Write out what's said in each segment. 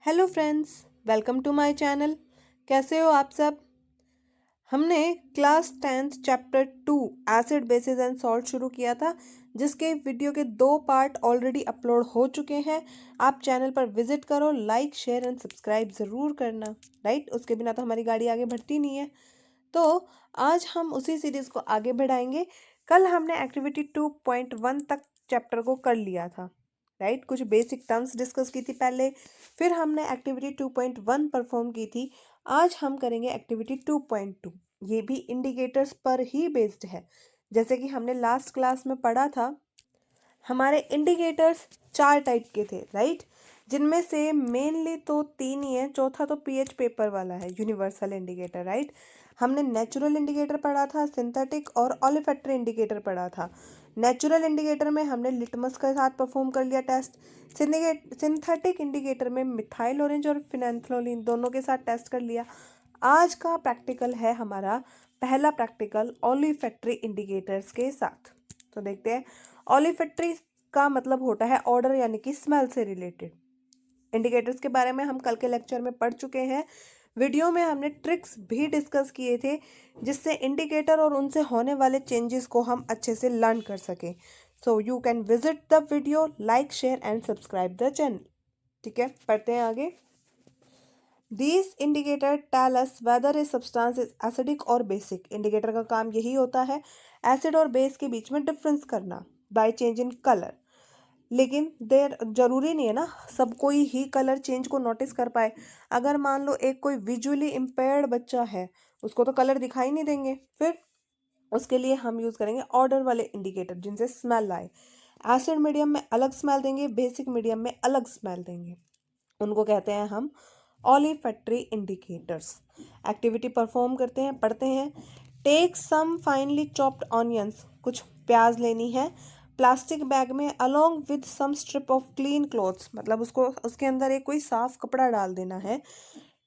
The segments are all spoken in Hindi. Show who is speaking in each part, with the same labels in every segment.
Speaker 1: Hello friends, welcome to my channel. कैसे हो आप सब। हमने class 10th chapter 2 acid bases and salt शुरू किया था, जिसके वीडियो के 2 पार्ट ऑलरेडी अपलोड हो चुके हैं। आप चैनल पर विजिट करो, लाइक शेयर एंड सब्सक्राइब ज़रूर करना। राइट, उसके बिना तो हमारी गाड़ी आगे बढ़ती नहीं है। तो आज हम उसी सीरीज़ को आगे बढ़ाएंगे। कल हमने एक्टिविटी 2.1 तक चैप्टर को कर लिया था। राइट, कुछ बेसिक टर्म्स डिस्कस की थी पहले, फिर हमने एक्टिविटी 2.1 परफॉर्म की थी। आज हम करेंगे एक्टिविटी 2.2। ये भी इंडिकेटर्स पर ही बेस्ड है। जैसे कि हमने लास्ट क्लास में पढ़ा था, हमारे इंडिकेटर्स 4 टाइप के थे। राइट, जिनमें से मेनली तो 3 ही है, चौथा तो पीएच पेपर वाला है, यूनिवर्सल इंडिकेटर। राइट, हमने नेचुरल इंडिकेटर पढ़ा था, सिंथेटिक और ओलिफैक्टरी इंडिकेटर पढ़ा था। नेचुरल इंडिकेटर में हमने लिटमस के साथ परफॉर्म कर लिया टेस्ट। सिंथेटिक इंडिकेटर में मिथाइल ऑरेंज और फिनेंथ्रोलिन दोनों के साथ टेस्ट कर लिया। आज का प्रैक्टिकल है हमारा पहला प्रैक्टिकल ओलिफैक्टरी इंडिकेटर्स के साथ। तो देखते हैं। ओलिफैक्टरी का मतलब होता है ऑर्डर, यानी कि स्मेल से रिलेटेड। इंडिकेटर्स के बारे में हम कल के लेक्चर में पढ़ चुके हैं। वीडियो में हमने ट्रिक्स भी डिस्कस किए थे, जिससे इंडिकेटर और उनसे होने वाले चेंजेस को हम अच्छे से लर्न कर सकें। So you can visit the video, like share and subscribe the channel. ठीक है, पढ़ते हैं आगे। These indicator tell us whether a substance is acidic और basic। इंडिकेटर का काम यही होता है, एसिड और बेस के बीच में डिफरेंस करना बाय चेंज इन कलर। लेकिन देर जरूरी नहीं है ना सब कोई ही कलर चेंज को नोटिस कर पाए। अगर मान लो एक कोई विजुअली इम्पेयर्ड बच्चा है, उसको तो कलर दिखाई नहीं देंगे। फिर उसके लिए हम यूज़ करेंगे ऑर्डर वाले इंडिकेटर, जिनसे स्मेल आए। एसिड मीडियम में अलग स्मेल देंगे, बेसिक मीडियम में अलग स्मेल देंगे। उनको कहते हैं हम ओलिफैक्टरी इंडिकेटर्स। एक्टिविटी परफॉर्म करते हैं, पढ़ते हैं। Take some finely chopped onions. कुछ प्याज लेनी है प्लास्टिक बैग में, along with some strip of clean clothes. मतलब उसको उसके अंदर एक कोई साफ कपड़ा डाल देना है।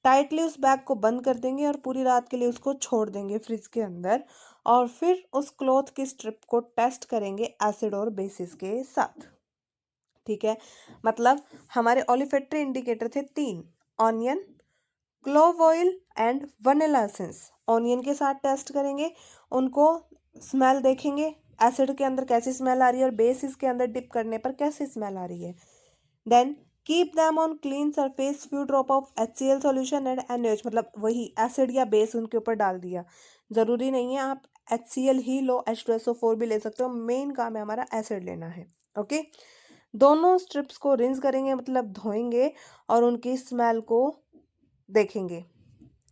Speaker 1: टाइटली उस बैग को बंद कर देंगे और पूरी रात के लिए उसको छोड़ देंगे फ्रिज के अंदर। और फिर उस क्लॉथ की स्ट्रिप को टेस्ट करेंगे एसिड और बेसिस के साथ। ठीक है, मतलब हमारे ओलिफैक्टरी इंडिकेटर थे 3: onion, clove oil and vanilla essence. Onion के साथ टेस्ट करेंगे, उनको स्मेल देखेंगे, एसिड के अंदर कैसी स्मेल आ रही है और बेसिस के अंदर डिप करने पर कैसी स्मेल आ रही है। Then keep them on clean surface, few drop of HCl solution and NaOH। मतलब वही एसिड या बेस उनके ऊपर डाल दिया। ज़रूरी नहीं है आप HCl ही लो, H2SO4 भी ले सकते हो। मेन काम है हमारा एसिड लेना है। ओके, दोनों स्ट्रिप्स को रिंस करेंगे, मतलब धोएंगे और उनकी स्मेल को देखेंगे।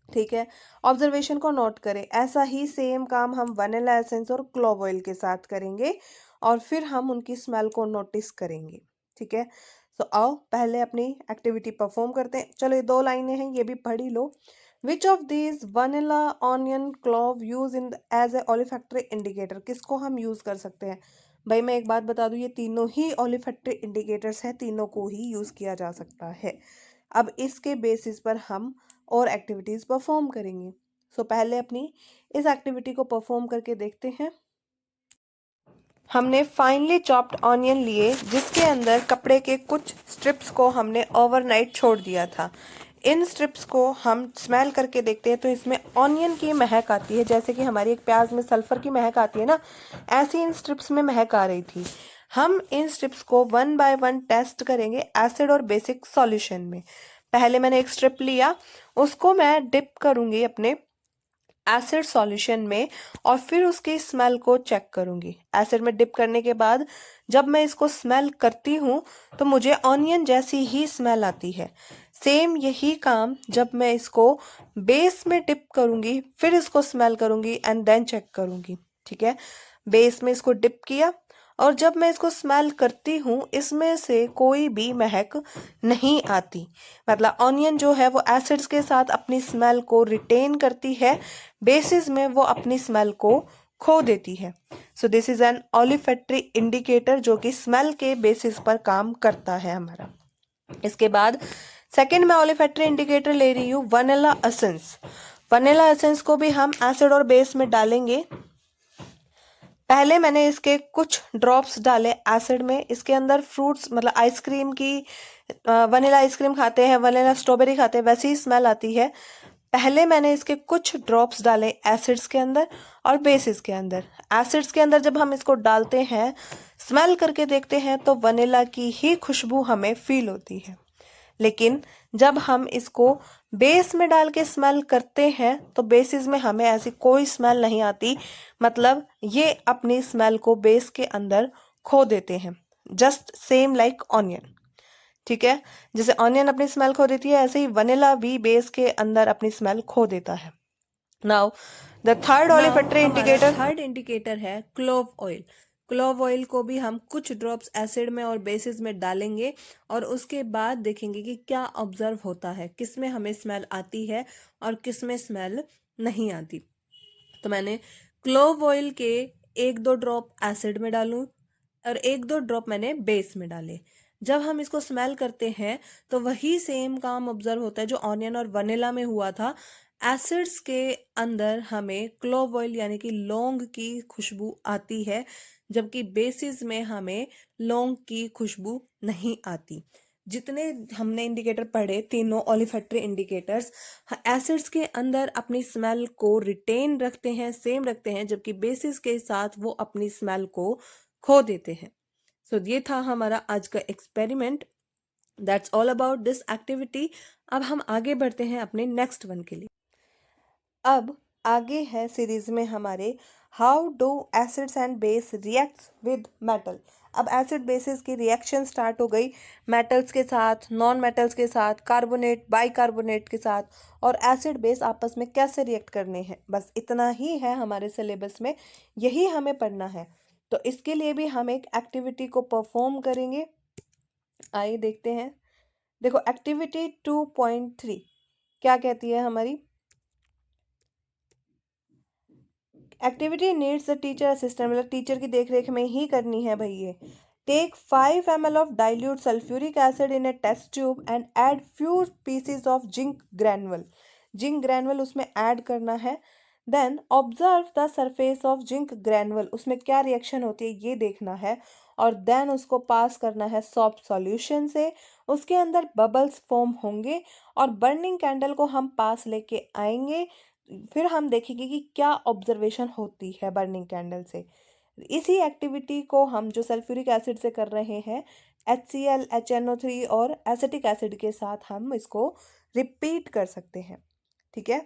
Speaker 1: ठीक है, ऑब्जर्वेशन को नोट करें। ऐसा ही सेम काम हम वनीला एसेंस और क्लोव ऑयल के साथ करेंगे और फिर हम उनकी स्मेल को नोटिस करेंगे। ठीक है, तो आओ पहले अपनी एक्टिविटी परफॉर्म करते हैं। चलो, ये 2 लाइनें हैं, ये भी पढ़ ही लो। Which of these vanilla, onion, clove use in as a olfactory indicator. किसको हम यूज कर सकते हैं भाई? मैं एक बात बता दूं, ये तीनों ही ओलिफैक्टरी इंडिकेटर्स हैं, तीनों को ही यूज किया जा सकता है। अब इसके बेसिस पर हम और एक्टिविटीज़ परफॉर्म करेंगे। सो पहले अपनी इस एक्टिविटी को परफॉर्म करके देखते हैं। हमने फाइनली चॉप्ड ऑनियन लिए, जिसके अंदर कपड़े के कुछ स्ट्रिप्स को हमने ओवरनाइट छोड़ दिया था। इन स्ट्रिप्स को हम स्मेल करके देखते हैं तो इसमें ऑनियन की महक आती है। जैसे कि हमारी एक प्याज में सल्फर की महक आती है ना, ऐसी इन स्ट्रिप्स में महक आ रही थी। हम इन स्ट्रिप्स को 1 बाय 1 टेस्ट करेंगे एसिड और बेसिक सॉल्यूशन में। पहले मैंने एक स्ट्रिप लिया, उसको मैं डिप करूंगी अपने एसिड सॉल्यूशन में और फिर उसकी स्मेल को चेक करूंगी। एसिड में डिप करने के बाद जब मैं इसको स्मेल करती हूँ तो मुझे ऑनियन जैसी ही स्मेल आती है। सेम यही काम जब मैं इसको बेस में डिप करूंगी, फिर इसको स्मेल करूंगी एंड देन चेक करूंगी। ठीक है, बेस में इसको डिप किया और जब मैं इसको स्मेल करती हूँ इसमें से कोई भी महक नहीं आती। मतलब ऑनियन जो है वो एसिड्स के साथ अपनी स्मेल को रिटेन करती है, बेसिस में वो अपनी स्मेल को खो देती है। So this is an olfactory indicator जो कि स्मेल के बेसिस पर काम करता है हमारा। इसके बाद सेकंड में ओलिफैक्टरी इंडिकेटर ले रही हूँ वनीला एसेंस। वनीला एसेंस को भी हम एसिड और बेस में डालेंगे। पहले मैंने इसके कुछ ड्रॉप्स डाले एसिड में, इसके अंदर फ्रूट्स मतलब आइसक्रीम की वनीला आइसक्रीम खाते हैं, वनीला स्ट्रॉबेरी खाते हैं, वैसी ही स्मेल आती है। पहले मैंने इसके कुछ ड्रॉप्स डाले एसिड्स के अंदर और बेसिस के अंदर। एसिड्स के अंदर जब हम इसको डालते हैं, स्मेल करके देखते हैं तो वनीला की ही खुशबू हमें फील होती है। लेकिन जब हम इसको बेस में डाल के स्मेल करते हैं तो बेसिस में हमें ऐसी कोई स्मेल नहीं आती। मतलब ये अपनी स्मेल को बेस के अंदर खो देते हैं, जस्ट सेम लाइक ऑनियन। ठीक है, जैसे ऑनियन अपनी स्मेल खो देती है, ऐसे ही वनीला भी बेस के अंदर अपनी स्मेल खो देता है। Now the third olfactory indicator, third indicator है क्लोव ऑयल। क्लोव ऑयल को भी हम कुछ ड्रॉप्स एसिड में और बेसिस में डालेंगे और उसके बाद देखेंगे कि क्या ऑब्जर्व होता है, किस में हमें स्मेल आती है और किस में स्मेल नहीं आती। तो मैंने क्लोव ऑयल के 1-2 ड्रॉप एसिड में डालूं और 1-2 ड्रॉप मैंने बेस में डाले। जब हम इसको स्मेल करते हैं तो वही सेम काम ऑब्जर्व होता है जो ऑनियन और वनीला में हुआ था। एसिड्स के अंदर हमें क्लोव ऑयल यानी कि लौंग की खुशबू आती है, जबकि बेसिस में हमें लौंग की खुशबू नहीं आती। जितने हमने इंडिकेटर पढ़े, तीनों ऑलिफैक्टरी इंडिकेटर्स एसिड्स के अंदर अपनी स्मेल को रिटेन रखते हैं, सेम रखते हैं, जबकि बेसिस के साथ वो अपनी स्मेल को खो देते हैं। सो ये था हमारा आज का experiment. That's all about this activity. अब हम आगे बढ़ते हैं अपने नेक्स्ट वन के लिए। अब आगे है सीरीज में हमारे how do acids and base reacts with metal. अब एसिड बेसिस की रिएक्शन स्टार्ट हो गई, मेटल्स के साथ, नॉन मेटल्स के साथ, कार्बोनेट बाइकार्बोनेट के साथ, और एसिड बेस आपस में कैसे रिएक्ट करने हैं। बस इतना ही है हमारे सिलेबस में, यही हमें पढ़ना है। तो इसके लिए भी हम एक एक्टिविटी को परफॉर्म करेंगे। आइए देखते हैं। देखो एक्टिविटी 2.3 क्या कहती है हमारी। Activity needs the teacher assistant, मतलब टीचर की देखरेख में ही करनी है भाई ये। Take 5 ml of dilute sulphuric acid in a test tube and add few pieces of zinc granule. Zinc granule उसमें ऐड करना है। Then observe the surface of zinc granule, उसमें क्या रिएक्शन होती है ये देखना है। और देन उसको पास करना है सॉफ्ट सॉल्यूशन से, उसके अंदर बबल्स फॉर्म होंगे और बर्निंग कैंडल को हम पास लेके आएंगे। फिर हम देखेंगे कि क्या ऑब्जर्वेशन होती है बर्निंग कैंडल से। इसी एक्टिविटी को हम जो सल्फ्यूरिक एसिड से कर रहे हैं, HCl, HNO3 और एसिटिक एसिड के साथ हम इसको रिपीट कर सकते हैं। ठीक है,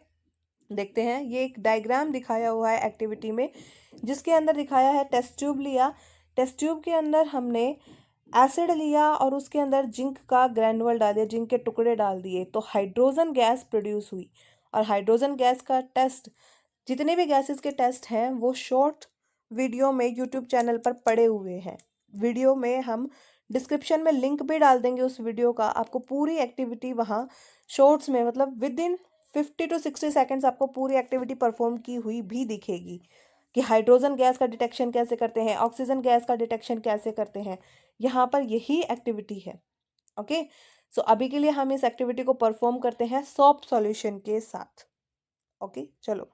Speaker 1: देखते हैं। ये एक डायग्राम दिखाया हुआ है एक्टिविटी में, जिसके अंदर दिखाया है टेस्ट ट्यूब लिया, टेस्ट ट्यूब के अंदर हमने एसिड लिया और उसके अंदर जिंक का ग्रैनुअल डाल दिया, जिंक के टुकड़े डाल दिए, तो हाइड्रोजन गैस प्रोड्यूस हुई। और हाइड्रोजन गैस का टेस्ट, जितने भी गैसेस के टेस्ट हैं वो शॉर्ट वीडियो में यूट्यूब चैनल पर पड़े हुए हैं। वीडियो में हम डिस्क्रिप्शन में लिंक भी डाल देंगे उस वीडियो का। आपको पूरी एक्टिविटी वहाँ शॉर्ट्स में, मतलब विद इन 50 to 60 सेकेंड्स आपको पूरी एक्टिविटी परफॉर्म की हुई भी दिखेगी कि हाइड्रोजन गैस का डिटेक्शन कैसे करते हैं, ऑक्सीजन गैस का डिटेक्शन कैसे करते हैं। यहाँ पर यही एक्टिविटी है। ओके, सो अभी के लिए हम इस एक्टिविटी को परफॉर्म करते हैं सॉफ्ट सॉल्यूशन के साथ। ओके, चलो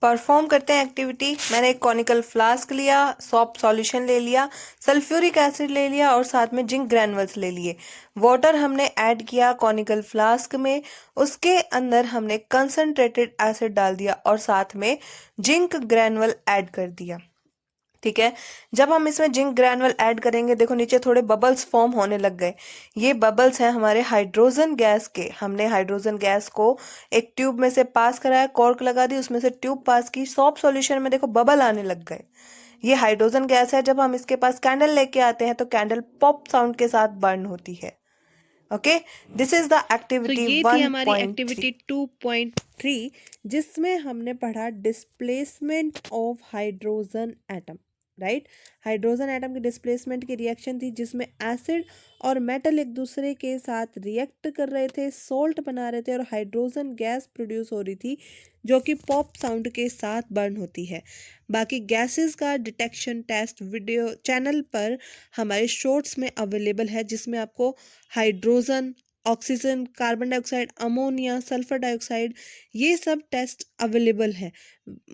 Speaker 1: परफॉर्म करते हैं एक्टिविटी। मैंने एक कॉनिकल फ्लास्क लिया, सॉफ्ट सॉल्यूशन ले लिया, सल्फ्यूरिक एसिड ले लिया और साथ में जिंक ग्रैनुअल्स ले लिए। वाटर हमने ऐड किया कॉनिकल फ्लास्क में, उसके अंदर हमने कंसंट्रेटेड एसिड डाल दिया और साथ में जिंक ग्रैनुअल ऐड कर दिया। ठीक है, जब हम इसमें जिंक ग्रैनुअल ऐड करेंगे, देखो नीचे थोड़े बबल्स फॉर्म होने लग गए। ये बबल्स हैं हमारे हाइड्रोजन गैस के। हमने हाइड्रोजन गैस को एक ट्यूब में से पास कराया, कॉर्क लगा दी, उसमें से ट्यूब पास की, सॉफ्ट सॉल्यूशन में देखो बबल आने लग गए। ये हाइड्रोजन गैस है। जब हम इसके पास कैंडल लेके आते हैं तो कैंडल पॉप साउंड के साथ बर्न होती है। Okay, this is the activity 1.3। ये थी हमारी एक्टिविटी 2.3, जिसमें हमने पढ़ा displacement of hydrogen atom. Right, hydrogen atom की डिस्प्लेसमेंट की रिएक्शन थी, जिसमें एसिड और मेटल एक दूसरे के साथ रिएक्ट कर रहे थे, सोल्ट बना रहे थे और हाइड्रोजन गैस प्रोड्यूस हो रही थी, जो कि पॉप साउंड के साथ बर्न होती है। बाकी गैसेस का डिटेक्शन टेस्ट वीडियो चैनल पर हमारे शॉर्ट्स में अवेलेबल है, जिसमें आपको hydrogen oxygen, carbon dioxide, ammonia, sulphur dioxide, ये सब टेस्ट अवेलेबल है।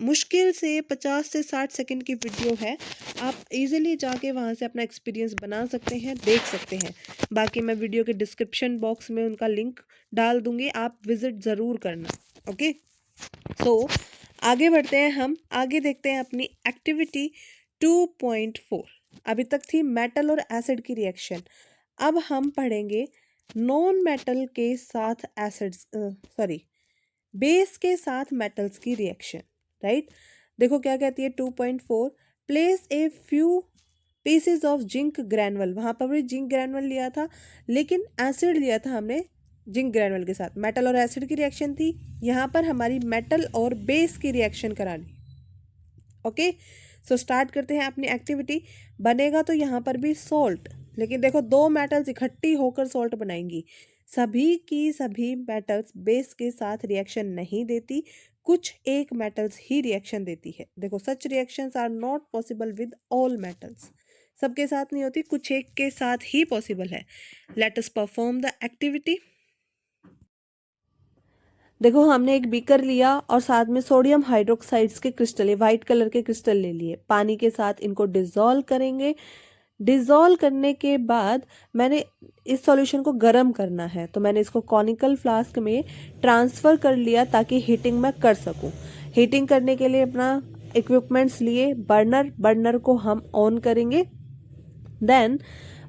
Speaker 1: मुश्किल से 50 से 60 सेकंड की वीडियो है, आप इजीली जाके वहाँ से अपना एक्सपीरियंस बना सकते हैं, देख सकते हैं। बाकी मैं वीडियो के डिस्क्रिप्शन बॉक्स में उनका लिंक डाल दूंगी, आप विजिट ज़रूर करना। ओके, सो आगे बढ़ते हैं, हम आगे देखते हैं अपनी एक्टिविटी 2.4। अभी तक थी मेटल और एसिड की रिएक्शन, अब हम पढ़ेंगे नॉन मेटल के साथ एसिड्स, बेस के साथ मेटल्स की रिएक्शन। राइट, देखो क्या कहती है 2.4, place a few pieces of zinc granule. वहां पर भी जिंक ग्रैनुअल लिया था, लेकिन एसिड लिया था हमने जिंक ग्रैनुअल के साथ। मेटल और एसिड की रिएक्शन थी, यहाँ पर हमारी मेटल और बेस की रिएक्शन करानी। ओके, सो स्टार्ट करते हैं अपनी एक्टिविटी। बनेगा तो यहाँ पर भी सॉल्ट, लेकिन देखो दो मेटल्स इकट्ठी होकर सॉल्ट बनाएंगी। सभी की सभी मेटल्स बेस के साथ रिएक्शन नहीं देती, कुछ एक मेटल्स ही रिएक्शन देती है। देखो such reactions are not possible with all metals, सबके साथ नहीं होती, कुछ एक के साथ ही पॉसिबल है। Let us perform the activity. देखो हमने एक बीकर लिया और साथ में सोडियम हाइड्रोक्साइड्स के क्रिस्टल, वाइट कलर के क्रिस्टल ले लिए। पानी के साथ इनको डिसॉल्व करेंगे। डिसॉल्व करने के बाद मैंने इस सॉल्यूशन को गर्म करना है, तो मैंने इसको कॉनिकल फ्लास्क में ट्रांसफ़र कर लिया ताकि हीटिंग मैं कर सकूं। हीटिंग करने के लिए अपना इक्विपमेंट्स लिए, बर्नर को हम ऑन करेंगे। देन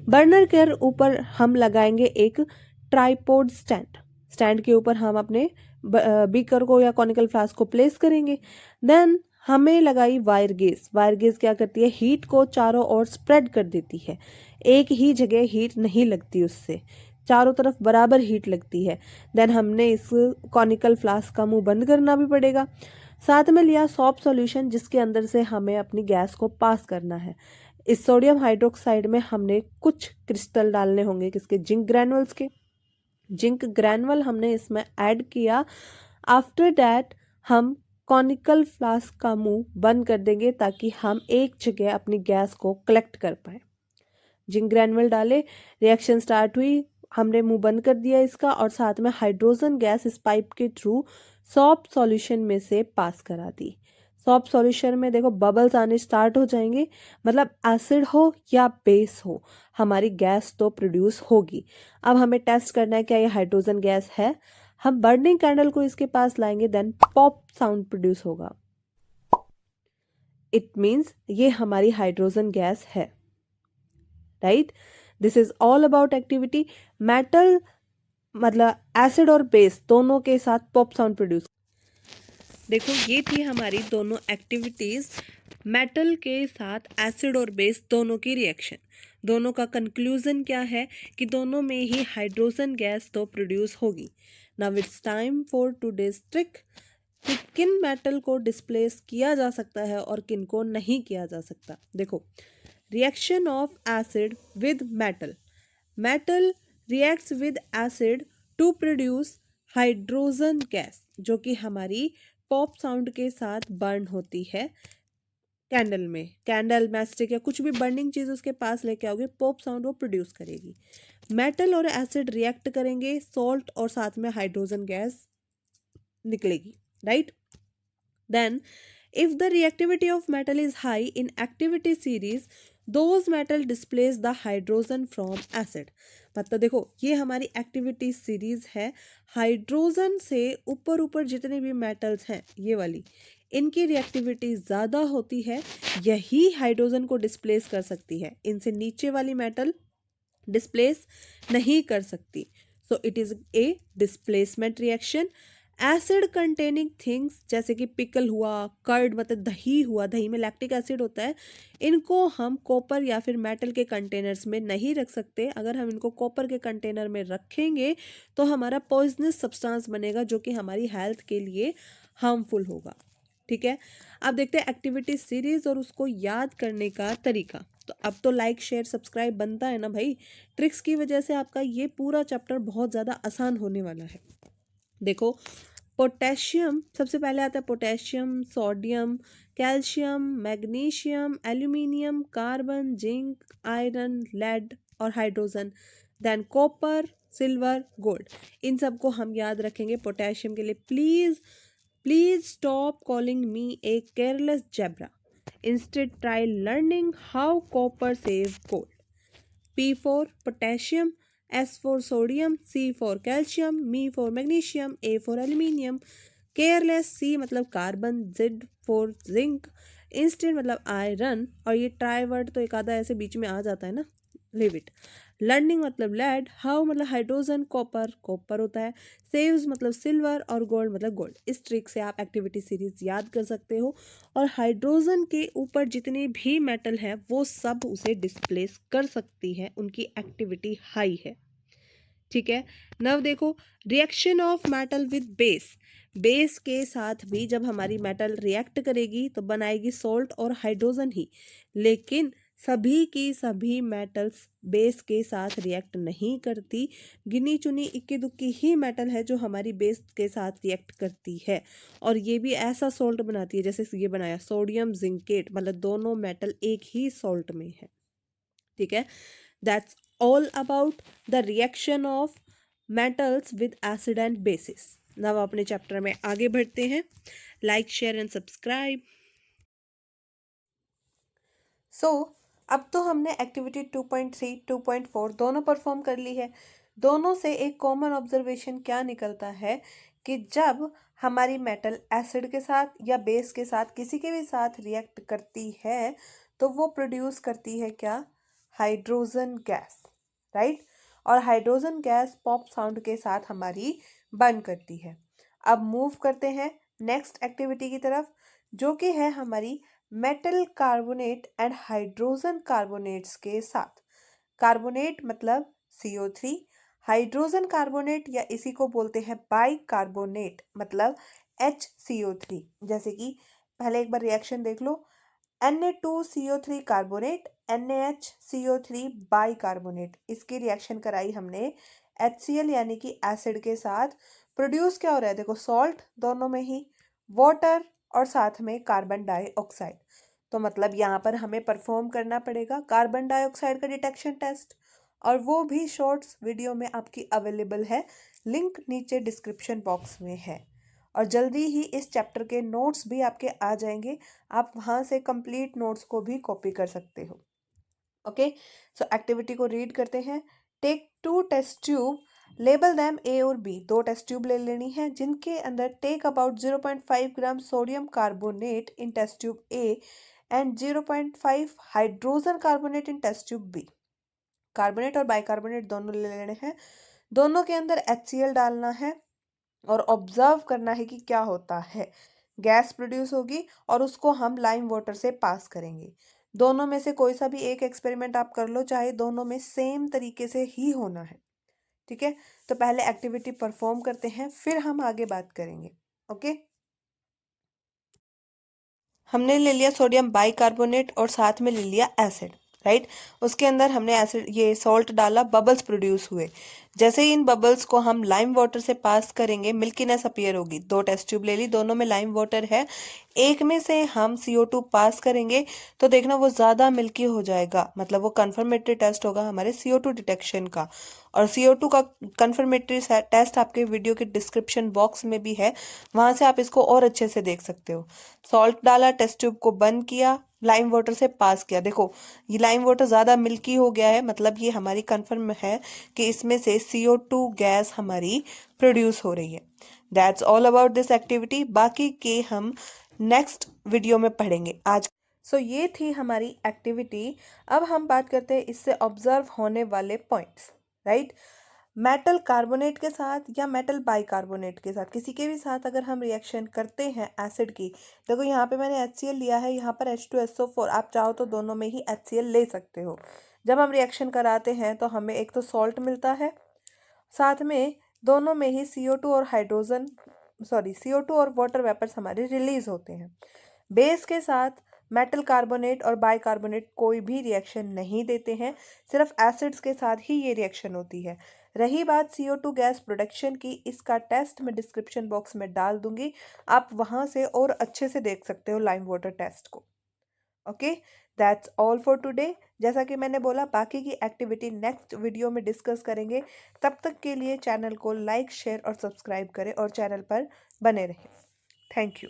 Speaker 1: बर्नर के ऊपर हम लगाएंगे एक ट्राइपॉड स्टैंड के ऊपर हम अपने बीकर को या कॉनिकल फ्लास्क को प्लेस करेंगे। देन हमें लगाई वायर गेज क्या करती है, हीट को चारों ओर स्प्रेड कर देती है। एक ही जगह हीट नहीं लगती, उससे चारों तरफ बराबर हीट लगती है। देन हमने इस कॉनिकल फ्लास्क का मुंह बंद करना भी पड़ेगा। साथ में लिया सॉप सॉल्यूशन, जिसके अंदर से हमें अपनी गैस को पास करना है। इस सोडियम हाइड्रोक्साइड में हमने कुछ क्रिस्टल डालने होंगे, किसके, जिंक ग्रैनुअल्स के। जिंक ग्रैनुअल हमने इसमें ऐड किया। आफ्टर दैट हम कॉनिकल फ्लास्क का मुंह बंद कर देंगे ताकि हम एक जगह अपनी गैस को कलेक्ट कर पाए। जिंक ग्रैनुअल डाले, रिएक्शन स्टार्ट हुई, हमने मुंह बंद कर दिया इसका, और साथ में हाइड्रोजन गैस इस पाइप के थ्रू सॉप सॉल्यूशन में से पास करा दी। सॉप सॉल्यूशन में देखो बबल्स आने स्टार्ट हो जाएंगे, मतलब एसिड हो या बेस हो, हमारी गैस तो प्रोड्यूस होगी। अब हमें टेस्ट करना है क्या ये हाइड्रोजन गैस है। हम बर्निंग कैंडल को इसके पास लाएंगे, देन पॉप साउंड प्रोड्यूस होगा। इट मीन्स ये हमारी हाइड्रोजन गैस है। Right, this is all about activity. Metal मतलब एसिड और बेस दोनों के साथ पॉप साउंड प्रोड्यूस। देखो ये थी हमारी दोनों एक्टिविटीज, मेटल के साथ एसिड और बेस दोनों की रिएक्शन। दोनों का कंक्लूजन क्या है कि दोनों में ही हाइड्रोजन गैस तो प्रोड्यूस होगी। Now it's time for today's trick कि किन मेटल को डिस्प्लेस किया जा सकता है और किन को नहीं किया जा सकता। देखो, reaction of acid with metal. Metal reacts with acid to produce hydrogen gas, जो कि हमारी पॉप साउंड के साथ बर्न होती है कैंडल में। कैंडल, मैस्टिक या कुछ भी बर्निंग चीज उसके पास लेके आओगे, पॉप साउंड वो प्रोड्यूस करेगी। मेटल और एसिड रिएक्ट करेंगे, सॉल्ट और साथ में हाइड्रोजन गैस निकलेगी। Right, then if the reactivity of metal is high in activity series, those metal displace the hydrogen from acid। मतलब देखो ये हमारी एक्टिविटी सीरीज है, हाइड्रोजन से ऊपर ऊपर जितने भी मेटल्स हैं ये वाली, इनकी रिएक्टिविटी ज़्यादा होती है, यही हाइड्रोजन को डिस्प्लेस कर सकती है। इनसे नीचे वाली मेटल डिस्प्लेस नहीं कर सकती। So it is a displacement reaction. Acid containing things जैसे कि पिकल हुआ, कर्ड मतलब दही हुआ, दही में लैक्टिक एसिड होता है, इनको हम कॉपर या फिर मेटल के कंटेनर्स में नहीं रख सकते। अगर हम इनको कॉपर के कंटेनर में रखेंगे तो हमारा पॉइजनस सब्सटेंस बनेगा, जो कि हमारी हेल्थ के लिए हार्मफुल होगा। ठीक है, अब देखते हैं एक्टिविटी सीरीज और उसको याद करने का तरीका। तो अब तो लाइक शेयर सब्सक्राइब बनता है ना भाई, ट्रिक्स की वजह से आपका ये पूरा चैप्टर बहुत ज़्यादा आसान होने वाला है। देखो, पोटेशियम सबसे पहले आता है, potassium, sodium, calcium, magnesium, aluminium, carbon, zinc, iron, lead और hydrogen. Then copper, silver, gold, इन सबको हम याद रखेंगे। पोटेशियम के लिए please stop calling me a careless zebra, instead try learning how copper save gold. P for potassium, S for sodium, C for calcium, M for magnesium, A for aluminium, careless C मतलब carbon, Z for zinc, instant मतलब आयरन, और ये ट्राई वर्ड तो एक आधा ऐसे बीच में आ जाता है ना, लिव इट। लर्निंग मतलब लेड, हाउ मतलब हाइड्रोजन, कॉपर होता है, सेव्स मतलब सिल्वर, और गोल्ड मतलब गोल्ड। इस ट्रिक से आप एक्टिविटी सीरीज याद कर सकते हो, और हाइड्रोजन के ऊपर जितने भी मेटल है वो सब उसे डिस्प्लेस कर सकती है, उनकी एक्टिविटी हाई है। ठीक है, नव देखो, reaction of metal with base के साथ भी जब हमारी मेटल रिएक्ट करेगी तो बनाएगी सॉल्ट और हाइड्रोजन ही, लेकिन सभी की सभी मेटल्स बेस के साथ रिएक्ट नहीं करती। गिनी चुनी इक्की दुक्की ही मेटल है जो हमारी बेस के साथ रिएक्ट करती है, और ये भी ऐसा सॉल्ट बनाती है जैसे ये बनाया सोडियम जिंकेट, मतलब दोनों मेटल एक ही सॉल्ट में है। ठीक है, that's all about the reaction of metals with acid and bases. अब अपने चैप्टर में आगे बढ़ते हैं। Like, share and subscribe. So अब तो हमने एक्टिविटी 2.3, 2.4 दोनों परफॉर्म कर ली है। दोनों से एक कॉमन ऑब्जर्वेशन क्या निकलता है कि जब हमारी मेटल एसिड के साथ या बेस के साथ किसी के भी साथ रिएक्ट करती है तो वो प्रोड्यूस करती है क्या, हाइड्रोजन गैस, राइट। और हाइड्रोजन गैस पॉप साउंड के साथ हमारी बर्न करती है। अब मूव करते हैं नेक्स्ट एक्टिविटी की तरफ, जो कि है हमारी metal carbonate and hydrogen carbonates के साथ। कार्बोनेट मतलब CO3, हाइड्रोजन कार्बोनेट या इसी को बोलते हैं बाई कार्बोनेट मतलब HCO3। जैसे कि पहले एक बार रिएक्शन देख लो, Na2CO3 carbonate, NaHCO3 by carbonate, इसकी रिएक्शन कराई हमने HCl यानी कि एसिड के साथ। प्रोड्यूस क्या हो रहा है, देखो सॉल्ट दोनों में ही, वाटर और साथ में कार्बन डाइऑक्साइड। तो मतलब यहाँ पर हमें परफॉर्म करना पड़ेगा कार्बन डाइऑक्साइड का डिटेक्शन टेस्ट, और वो भी शॉर्ट्स वीडियो में आपकी अवेलेबल है, लिंक नीचे डिस्क्रिप्शन बॉक्स में है। और जल्दी ही इस चैप्टर के नोट्स भी आपके आ जाएंगे, आप वहाँ से कंप्लीट नोट्स को भी कॉपी कर सकते हो। ओके, सो एक्टिविटी को रीड करते हैं। Take 2 test tube, label them A और B। 2 टेस्ट ट्यूब ले लेनी है जिनके अंदर take about 0.5 gram sodium carbonate in test tube A and 0.5 hydrogen carbonate in test tube B। Carbonate और बाइकार्बोनेट दोनों ले लेने हैं, दोनों के अंदर HCl डालना है और ऑब्जर्व करना है कि क्या होता है। गैस प्रोड्यूस होगी और उसको हम लाइम वाटर से पास करेंगे। दोनों में से कोई सा भी एक एक्सपेरिमेंट आप कर लो, चाहे दोनों में सेम तरीके से ही होना है। ठीक है, तो पहले एक्टिविटी परफॉर्म करते हैं फिर हम आगे बात करेंगे। ओके, हमने ले लिया सोडियम बाइकार्बोनेट और साथ में ले लिया एसिड, राइट। उसके अंदर हमने एसिड ये सॉल्ट डाला, बबल्स प्रोड्यूस हुए। जैसे ही इन बबल्स को हम लाइम वाटर से पास करेंगे मिल्कीनेस अपीयर होगी। 2 टेस्ट ट्यूब ले ली, दोनों में लाइम वाटर है, एक में से हम CO2 पास करेंगे तो देखना वो ज़्यादा मिल्की हो जाएगा, मतलब वो कन्फर्मेटरी टेस्ट होगा हमारे CO2 डिटेक्शन का। और CO2 का कन्फर्मेटरी टेस्ट आपके वीडियो के डिस्क्रिप्शन बॉक्स में भी है, वहाँ से आप इसको और अच्छे से देख सकते हो। सॉल्ट डाला, टेस्ट ट्यूब को बंद किया, लाइम वाटर से पास किया। देखो ये लाइम वाटर ज़्यादा मिल्की हो गया है, मतलब ये हमारी कंफर्म है कि इसमें से CO2 गैस हमारी प्रोड्यूस हो रही है। That's all about this activity, बाकी के हम नेक्स्ट वीडियो में पढ़ेंगे आज। सो ये थी हमारी एक्टिविटी। अब हम बात करते हैं इससे ऑब्जर्व होने वाले पॉइंट्स, राइट। मेटल कार्बोनेट के साथ या मेटल बाइकार्बोनेट के साथ किसी के भी साथ अगर हम रिएक्शन करते हैं एसिड की, देखो यहाँ पे मैंने HCl लिया है, यहाँ पर H2SO4, आप चाहो तो दोनों में ही HCl ले सकते हो। जब हम रिएक्शन कराते हैं तो हमें एक तो सॉल्ट मिलता है, साथ में दोनों में ही CO2 और CO2 और वाटर वेपर्स हमारे रिलीज होते हैं। बेस के साथ मेटल कार्बोनेट और बाइकार्बोनेट कोई भी रिएक्शन नहीं देते हैं, सिर्फ एसिड्स के साथ ही ये रिएक्शन होती है। रही बात CO2 गैस प्रोडक्शन की, इसका टेस्ट मैं डिस्क्रिप्शन बॉक्स में डाल दूंगी, आप वहां से और अच्छे से देख सकते हो लाइम वाटर टेस्ट को। Okay, that's all for today. जैसा कि मैंने बोला, बाकी की एक्टिविटी नेक्स्ट वीडियो में डिस्कस करेंगे। तब तक के लिए चैनल को लाइक, शेयर और सब्सक्राइब करें और चैनल पर बने रहें। Thank you.